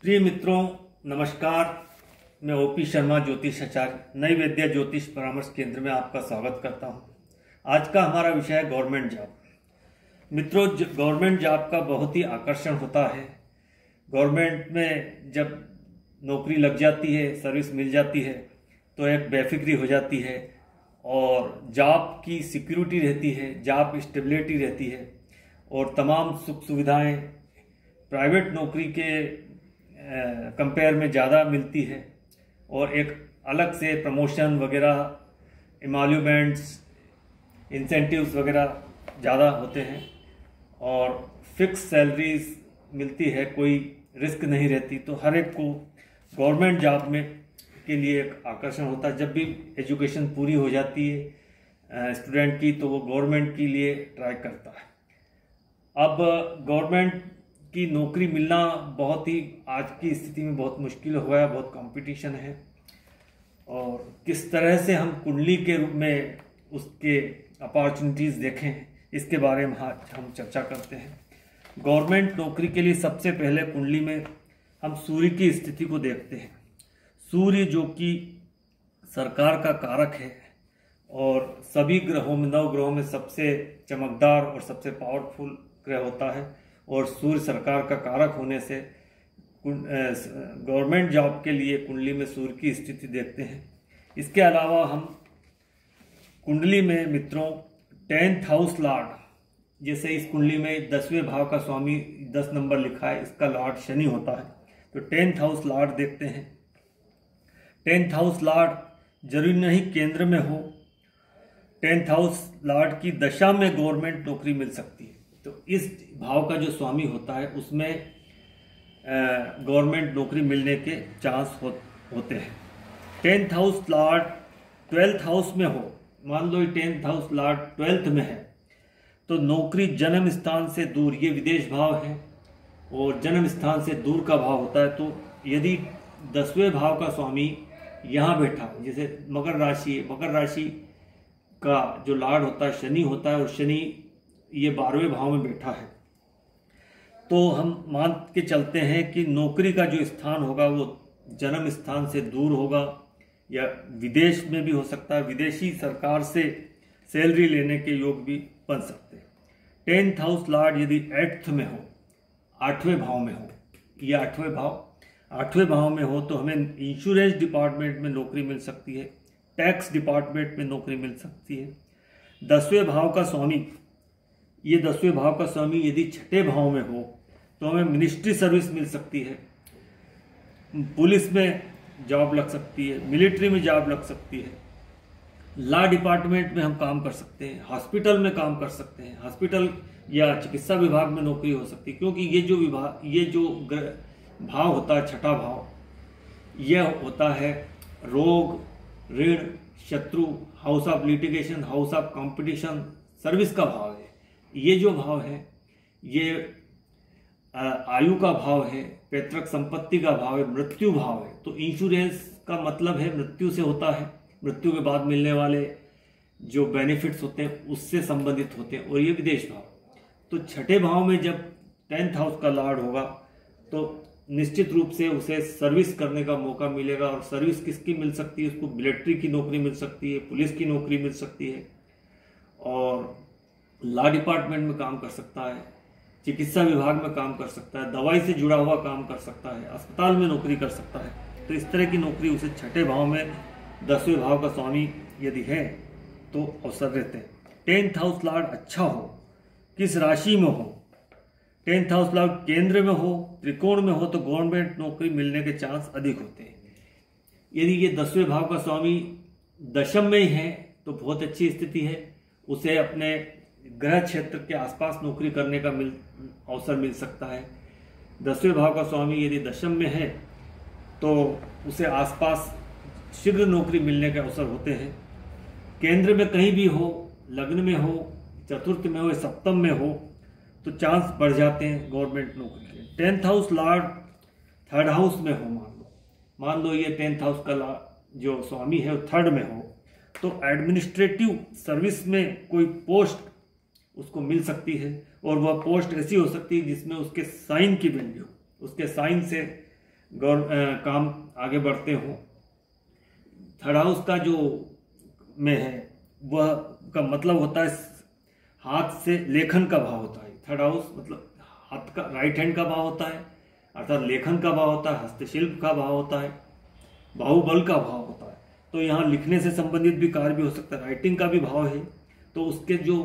प्रिय मित्रों, नमस्कार। मैं ओपी शर्मा, ज्योतिष आचार्य, नई वैद्य ज्योतिष परामर्श केंद्र में आपका स्वागत करता हूं। आज का हमारा विषय है गवर्नमेंट जॉब। मित्रों, गवर्नमेंट जॉब का बहुत ही आकर्षण होता है। गवर्नमेंट में जब नौकरी लग जाती है, सर्विस मिल जाती है, तो एक बेफिक्री हो जाती है और जॉब की सिक्योरिटी रहती है, जॉब स्टेबिलिटी रहती है और तमाम सुख सुविधाएं प्राइवेट नौकरी के कंपेयर में ज़्यादा मिलती है और एक अलग से प्रमोशन वगैरह, इमोल्यूमेंट्स, इंसेंटिव्स वगैरह ज़्यादा होते हैं और फिक्स सैलरीज मिलती है, कोई रिस्क नहीं रहती। तो हर एक को गवर्नमेंट जॉब में के लिए एक आकर्षण होता है। जब भी एजुकेशन पूरी हो जाती है स्टूडेंट की, तो वो गवर्नमेंट के लिए ट्राई करता है। अब गवर्नमेंट की नौकरी मिलना बहुत ही आज की स्थिति में बहुत मुश्किल हो गया, बहुत कंपटीशन है और किस तरह से हम कुंडली के रूप में उसके अपॉर्चुनिटीज़ देखें, इसके बारे में हम चर्चा करते हैं। गवर्नमेंट नौकरी के लिए सबसे पहले कुंडली में हम सूर्य की स्थिति को देखते हैं। सूर्य जो कि सरकार का कारक है और सभी ग्रहों में, 9 ग्रहों में सबसे चमकदार और सबसे पावरफुल ग्रह होता है और सूर्य सरकार का कारक होने से गवर्नमेंट जॉब के लिए कुंडली में सूर्य की स्थिति देखते हैं। इसके अलावा हम कुंडली में मित्रों 10th हाउस लॉर्ड, जैसे इस कुंडली में 10वें भाव का स्वामी 10 नंबर लिखा है, इसका लॉर्ड शनि होता है, तो 10th हाउस लॉर्ड देखते हैं। 10th हाउस लॉर्ड जरूरी नहीं केंद्र में हो, 10th हाउस लॉर्ड की दशा में गवर्नमेंट नौकरी मिल सकती है। तो इस भाव का जो स्वामी होता है उसमें गवर्नमेंट नौकरी मिलने के चांस होते हैं। 10th house Lord 12th house में हो, मान लो 10th हाउस लॉर्ड 12th में है, तो नौकरी जन्म स्थान से दूर, ये विदेश भाव है और जन्म स्थान से दूर का भाव होता है। तो यदि 10वें भाव का स्वामी यहाँ बैठा, जैसे मकर राशि है, मकर राशि का जो लॉर्ड होता है शनि होता है और शनि ये 12वें भाव में बैठा है, तो हम मान के चलते हैं कि नौकरी का जो स्थान होगा वो जन्म स्थान से दूर होगा या विदेश में भी हो सकता है। विदेशी सरकार से सैलरी लेने के योग भी बन सकते हैं। 10th हाउस लॉर्ड यदि 8th में हो, 8वें भाव में हो, या 8वें भाव में हो, तो हमें इंश्योरेंस डिपार्टमेंट में नौकरी मिल सकती है, टैक्स डिपार्टमेंट में नौकरी मिल सकती है। 10वें भाव का स्वामी, ये 10वें भाव का स्वामी यदि 6ठे भाव में हो तो हमें मिनिस्ट्री सर्विस मिल सकती है, पुलिस में जॉब लग सकती है, मिलिट्री में जॉब लग सकती है, लॉ डिपार्टमेंट में हम काम कर सकते हैं, हॉस्पिटल में काम कर सकते हैं, हॉस्पिटल या चिकित्सा विभाग में नौकरी हो सकती है। क्योंकि ये जो भाव होता है, 6ठा भाव, यह होता है रोग, ऋण, शत्रु, house of litigation, house of competition, service का भाव है। ये जो भाव है ये आयु का भाव है, पैतृक संपत्ति का भाव है, मृत्यु भाव है। तो इंश्योरेंस का मतलब है मृत्यु से होता है, मृत्यु के बाद मिलने वाले जो बेनिफिट्स होते हैं उससे संबंधित होते हैं, और ये विदेश भाव। तो 6ठे भाव में जब 10th हाउस का लॉर्ड होगा तो निश्चित रूप से उसे सर्विस करने का मौका मिलेगा। और सर्विस किसकी मिल सकती है? उसको मिलिट्री की नौकरी मिल सकती है, पुलिस की नौकरी मिल सकती है और लॉ डिपार्टमेंट में काम कर सकता है, चिकित्सा विभाग में काम कर सकता है, दवाई से जुड़ा हुआ काम कर सकता है, अस्पताल में नौकरी कर सकता है। तो इस तरह की नौकरी उसे 6ठे भाव में 10वें भाव का स्वामी यदि है तो अवसर रहते हैं। 10th हाउस लॉर्ड अच्छा हो, किस राशि में हो, 10th हाउस लॉर्ड केंद्र में हो, त्रिकोण में हो, तो गवर्नमेंट नौकरी मिलने के चांस अधिक होते हैं। यदि ये 10वें भाव का स्वामी दशम में ही है तो बहुत अच्छी स्थिति है, उसे अपने ग्रह क्षेत्र के आसपास नौकरी करने का अवसर मिल सकता है। 10वें भाव का स्वामी यदि दशम में है तो उसे आसपास शीघ्र नौकरी मिलने के अवसर होते हैं। केंद्र में कहीं भी हो, लग्न में हो, चतुर्थ में हो या सप्तम में हो, तो चांस बढ़ जाते हैं गवर्नमेंट नौकरी के। 10th house Lord 3rd house में हो, मान लो ये 10th हाउस का जो स्वामी है वो 3rd में हो, तो एडमिनिस्ट्रेटिव सर्विस में कोई पोस्ट उसको मिल सकती है और वह पोस्ट ऐसी हो सकती है जिसमें उसके साइन की वैल्यू, उसके साइन से काम आगे बढ़ते हों। थर्ड हाउस का जो में है वह का मतलब होता है हाथ से लेखन का भाव होता है। थर्ड हाउस मतलब हाथ का राइट हैंड का भाव होता है, अर्थात लेखन का भाव होता है, हस्तशिल्प का भाव होता है, बाहुबल का भाव होता है। तो यहाँ लिखने से संबंधित भी कार्य भी हो सकता है, राइटिंग का भी भाव है। तो उसके जो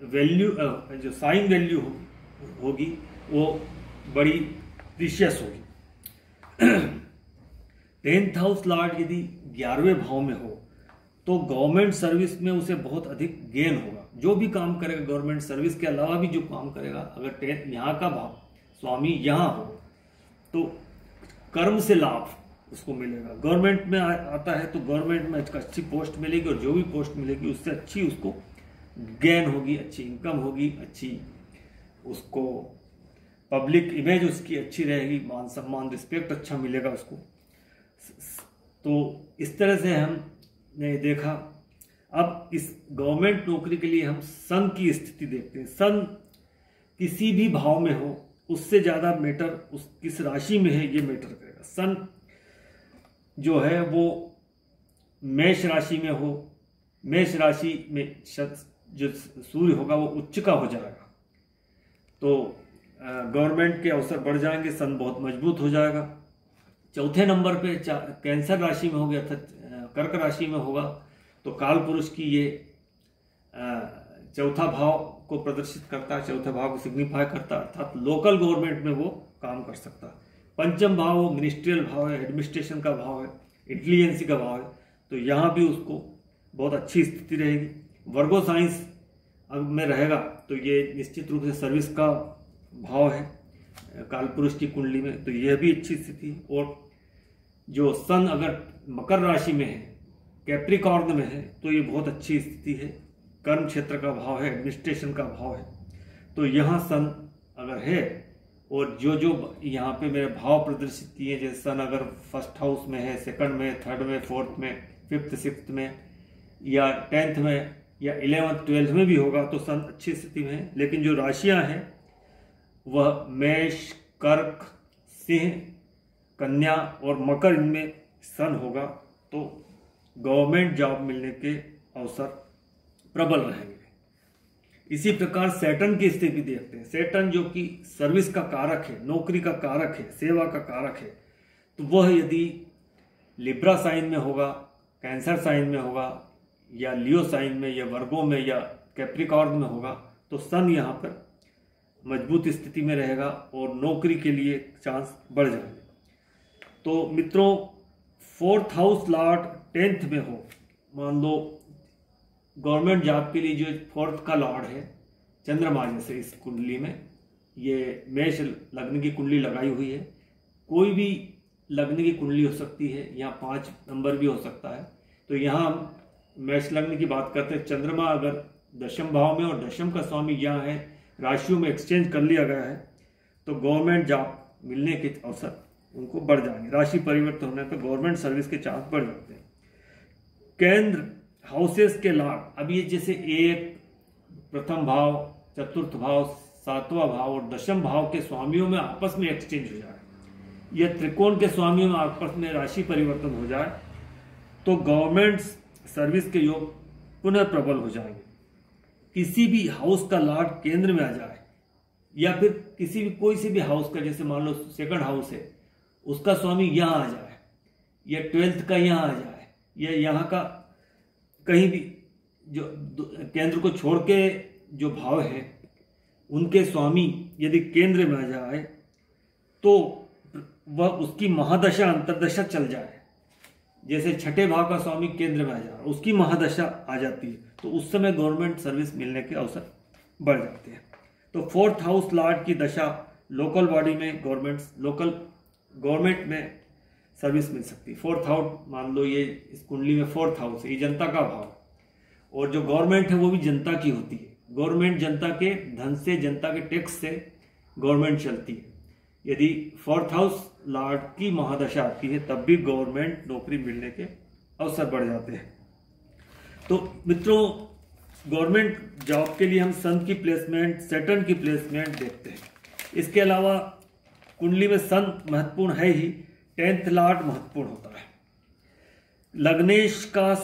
वैल्यू जो साइन वैल्यू होगी वो बड़ी प्रीशियस होगी। 10th हाउस लॉर्ड यदि 11वें भाव में हो तो गवर्नमेंट सर्विस में उसे बहुत अधिक गेन होगा। जो भी काम करेगा गवर्नमेंट सर्विस के अलावा भी जो काम करेगा, अगर यहाँ का भाव स्वामी यहाँ हो तो कर्म से लाभ उसको मिलेगा। गवर्नमेंट में आता है तो गवर्नमेंट में अच्छी पोस्ट मिलेगी, और जो भी पोस्ट मिलेगी उससे अच्छी उसको गेन होगी, अच्छी इनकम होगी, अच्छी उसको पब्लिक इमेज उसकी अच्छी रहेगी, मान सम्मान रिस्पेक्ट अच्छा मिलेगा उसको। तो इस तरह से हमने देखा। अब इस गवर्नमेंट नौकरी के लिए हम सन की स्थिति देखते हैं। सन किसी भी भाव में हो उससे ज़्यादा मैटर उस किस राशि में है ये मैटर करेगा। सन जो है वो मेष राशि में हो, मेष राशि में जो सूर्य होगा वो उच्च का हो जाएगा, तो गवर्नमेंट के अवसर बढ़ जाएंगे, सन बहुत मजबूत हो जाएगा। चौथे नंबर पे कैंसर राशि में हो गया, अर्थात कर्क राशि में होगा, तो काल पुरुष की ये चौथा भाव को प्रदर्शित करता है, चौथे भाव को सिग्निफाई करता है, अर्थात लोकल गवर्नमेंट में वो काम कर सकता है। पंचम भाव वो मिनिस्ट्रियल भाव है, एडमिनिस्ट्रेशन का भाव है, इंटेलिजेंसी का भाव है, तो यहाँ भी उसको बहुत अच्छी स्थिति रहेगी। वर्गो साइंस में रहेगा तो ये निश्चित रूप से सर्विस का भाव है कालपुरुष की कुंडली में, तो यह भी अच्छी स्थिति। और जो सन अगर मकर राशि में है, कैप्रिकॉर्न में है, तो ये बहुत अच्छी स्थिति है, कर्म क्षेत्र का भाव है, एडमिनिस्ट्रेशन का भाव है। तो यहाँ सन अगर है, और जो जो यहाँ पे मेरे भाव प्रदर्शित किए, जैसे सन अगर फर्स्ट हाउस में है, सेकंड में, थर्ड में, फोर्थ में, फिफ्थ, सिक्स्थ में, या 10th में, या 11th 12th में भी होगा तो सन अच्छी स्थिति में है। लेकिन जो राशियाँ हैं वह मेष, कर्क, सिंह, कन्या और मकर, इनमें सन होगा तो गवर्नमेंट जॉब मिलने के अवसर प्रबल रहेंगे। इसी प्रकार सैटर्न की स्थिति देखते हैं। सैटर्न जो कि सर्विस का कारक है, नौकरी का कारक है, सेवा का कारक है, तो वह यदि लिब्रा साइन में होगा, कैंसर साइन में होगा, या लियो साइन में, या वर्गो में, या कैप्रिकॉर्न में होगा, तो सन यहाँ पर मजबूत स्थिति में रहेगा और नौकरी के लिए चांस बढ़ जाएंगे। तो मित्रों, 4th हाउस लॉर्ड 10th में हो, मान लो गवर्नमेंट जॉब के लिए जो 4th का लॉर्ड है चंद्रमा, जैसे इस कुंडली में ये मेष लग्न की कुंडली लगाई हुई है, कोई भी लग्न की कुंडली हो सकती है, यहाँ 5 नंबर भी हो सकता है। तो यहाँ हम मेष लग्न की बात करते हैं। चंद्रमा अगर दशम भाव में और दशम का स्वामी यहाँ है, राशियों में एक्सचेंज कर लिया गया है, तो गवर्नमेंट जॉब मिलने के अवसर उनको बढ़ जाएंगे। राशि परिवर्तन होने पर गवर्नमेंट सर्विस के चांस बढ़ जाते हैं। केंद्र हाउसेस के लाभ, अब ये जैसे 1, प्रथम भाव, चतुर्थ भाव, 7वां भाव और दशम भाव के स्वामियों में आपस में एक्सचेंज हो जाए, या त्रिकोण के स्वामियों में आपस में राशि परिवर्तन हो जाए, तो गवर्नमेंट सर्विस के योग पुनः प्रबल हो जाएंगे। किसी भी हाउस का लॉर्ड केंद्र में आ जाए, या फिर किसी भी कोई से भी हाउस का, जैसे मान लो सेकंड हाउस है, उसका स्वामी यहाँ आ जाए, या 12th का यहाँ आ जाए, या यहाँ का कहीं भी जो केंद्र को छोड़ के जो भाव है उनके स्वामी यदि केंद्र में आ जाए, तो वह उसकी महादशा अंतरदशा चल जाए। जैसे छठे भाव का स्वामी केंद्र में आ जाए, उसकी महादशा आ जाती है, तो उस समय गवर्नमेंट सर्विस मिलने के अवसर बढ़ जाते हैं। तो 4th हाउस लॉर्ड की दशा लोकल बॉडी में गवर्नमेंट में सर्विस मिल सकती है। 4th हाउस, मान लो ये इस कुंडली में 4th हाउस है, ये जनता का भाव, और जो गवर्नमेंट है वो भी जनता की होती है। गवर्नमेंट जनता के धन से, जनता के टैक्स से गवर्नमेंट चलती है। यदि 4th हाउस लॉर्ड की महादशा आती है तब भी गवर्नमेंट नौकरी मिलने के अवसर बढ़ जाते हैं। तो मित्रों, गवर्नमेंट जॉब के लिए हम सन की प्लेसमेंट, सैटर्न की प्लेसमेंट देखते हैं। इसके अलावा कुंडली में सन महत्वपूर्ण है ही, 10th लॉर्ड महत्वपूर्ण होता है। लग्नेश का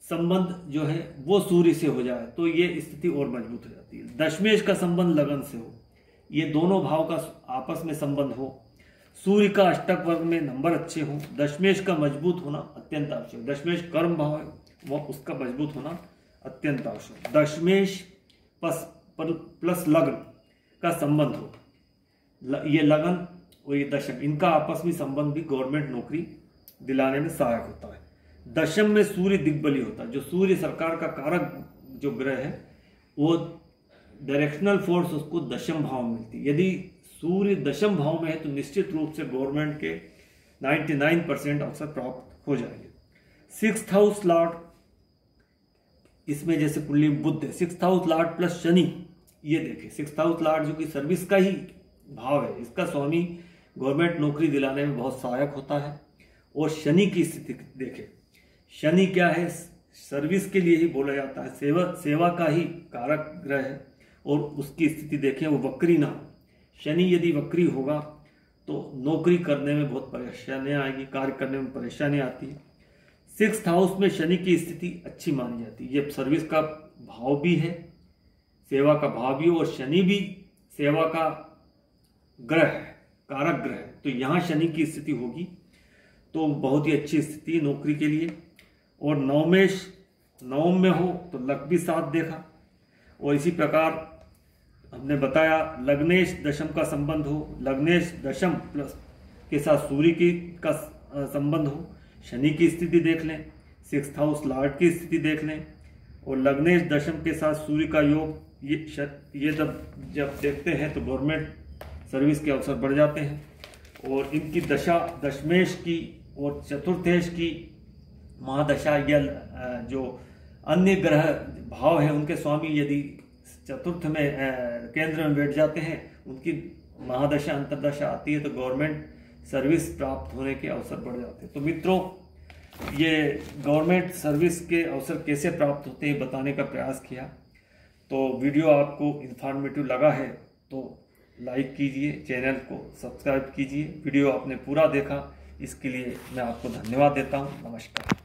संबंध जो है वो सूर्य से हो जाए तो ये स्थिति और मजबूत हो जाती है। दशमेश का संबंध लगन से हो, ये दोनों भाव का आपस में संबंध हो। सूर्य का अष्टक वर्ग में नंबर अच्छे हो। दशमेश का मजबूत होना अत्यंत आवश्यक। दशमेश कर्म भाव है, वो उसका मजबूत होना अत्यंत आवश्यक। दशमेश प्लस लग्न का संबंध हो, ये लगन और ये दशम, इनका आपस में संबंध भी गवर्नमेंट नौकरी दिलाने में सहायक होता है। दशम में सूर्य दिग्बली होता है। जो सूर्य सरकार का कारक जो ग्रह है वो डायरेक्शनल फोर्स उसको दशम भाव में मिलती है। यदि सूर्य दशम भाव में है तो निश्चित रूप से गवर्नमेंट के 99% अवसर प्राप्त हो जाएंगे। 6th हाउस लॉर्ड, इसमें जैसे कुंडली में बुध है, 6th house Lord plus Shani, ये देखें 6th हाउस लॉर्ड जो कि सर्विस का ही भाव है, इसका स्वामी गवर्नमेंट नौकरी दिलाने में बहुत सहायक होता है। और शनि की स्थिति देखें, शनि क्या है, सर्विस के लिए ही बोला जाता है, सेवा का ही कारक ग्रह है। और उसकी स्थिति देखें वो वक्री ना हो। शनि यदि वक्री होगा तो नौकरी करने में बहुत परेशानियां आएगी, कार्य करने में परेशानी आती है। 6th हाउस में शनि की स्थिति अच्छी मानी जाती है। ये सर्विस का भाव भी है, सेवा का भाव भी, और शनि भी सेवा का ग्रह है, कारक ग्रह है। तो यहाँ शनि की स्थिति होगी तो बहुत ही अच्छी स्थिति नौकरी के लिए। और नवमेश नवम में हो तो लक भी साथ देखा। और इसी प्रकार हमने बताया लग्नेश दशम का संबंध हो, लग्नेश दशम प्लस के साथ सूर्य की का संबंध हो, शनि की स्थिति देख लें, 6th हाउस लॉर्ड की स्थिति देख लें, और लग्नेश दशम के साथ सूर्य का योग, ये जब देखते हैं तो गवर्नमेंट सर्विस के अवसर बढ़ जाते हैं। और इनकी दशा दशमेश की और चतुर्थेश की महादशा, या जो अन्य ग्रह भाव है उनके स्वामी यदि चतुर्थ में केंद्र में बैठ जाते हैं, उनकी महादशा अंतरदशा आती है तो गवर्नमेंट सर्विस प्राप्त होने के अवसर बढ़ जाते हैं। तो मित्रों, ये गवर्नमेंट सर्विस के अवसर कैसे प्राप्त होते हैं बताने का प्रयास किया। तो वीडियो आपको इन्फॉर्मेटिव लगा है तो लाइक कीजिए, चैनल को सब्सक्राइब कीजिए। वीडियो आपने पूरा देखा इसके लिए मैं आपको धन्यवाद देता हूँ। नमस्कार।